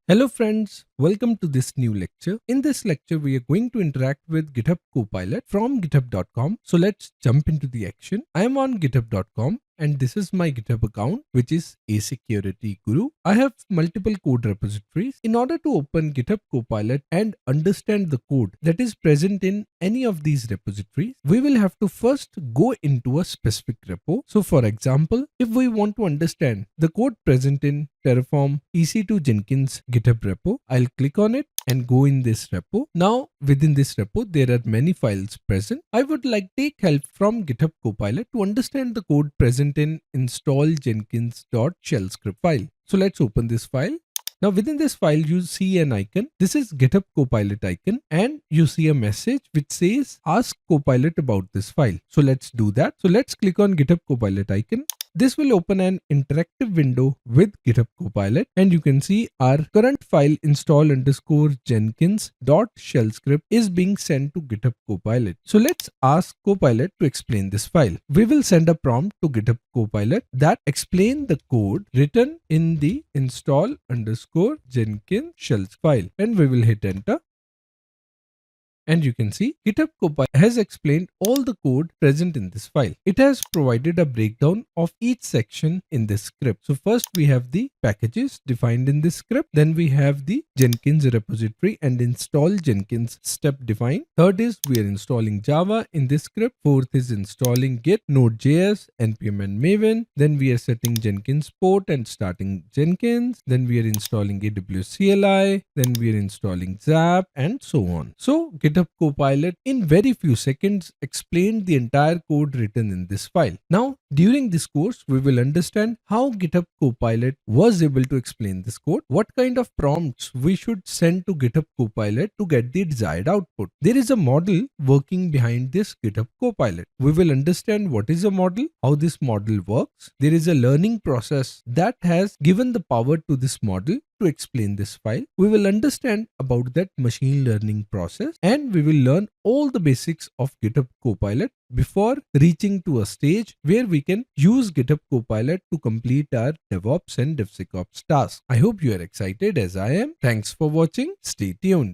Hello friends, welcome to this new lecture. In this lecture, we are going to interact with GitHub Copilot from github.com. So let's jump into the action. I am on github.com and this is my GitHub account, which is a security guru. I have multiple code repositories. In order to open GitHub Copilot and understand the code that is present in any of these repositories, we will have to first go into a specific repo. So for example, if we want to understand the code present in Terraform EC2 Jenkins GitHub repo, I'll click on it and go in this repo. Now within this repo, there are many files present. I would like to take help from GitHub Copilot to understand the code present in install jenkins.shell script file. So let's open this file. Now within this file, you see an icon. This is GitHub Copilot icon and you see a message which says ask Copilot about this file. So let's do that. So let's click on GitHub Copilot icon. This will open an interactive window with GitHub Copilot and you can see our current file install_jenkins.shell script is being sent to GitHub Copilot. So let's ask Copilot to explain this file. We will send a prompt to GitHub Copilot that explain the code written in the install_jenkins shell file and we will hit enter. And you can see GitHub Copilot has explained all the code present in this file. It has provided a breakdown of each section in this script. So first we have the packages defined in this script. Then we have the Jenkins repository and install Jenkins step defined. Third is we are installing Java in this script. Fourth is installing Git, Node.js, NPM and Maven. Then we are setting Jenkins port and starting Jenkins. Then we are installing AWS CLI. Then we are installing Zap and so on. So GitHub Copilot in very few seconds explained the entire code written in this file. Now, during this course, we will understand how GitHub Copilot was able to explain this code, what kind of prompts we should send to GitHub Copilot to get the desired output. There is a model working behind this GitHub Copilot. We will understand what is a model, how this model works. There is a learning process that has given the power to this model to explain this file. We will understand about that machine learning process and we will learn all the basics of GitHub Copilot before reaching to a stage where we can use GitHub Copilot to complete our DevOps and DevSecOps tasks. I hope you are excited as I am. Thanks for watching. Stay tuned.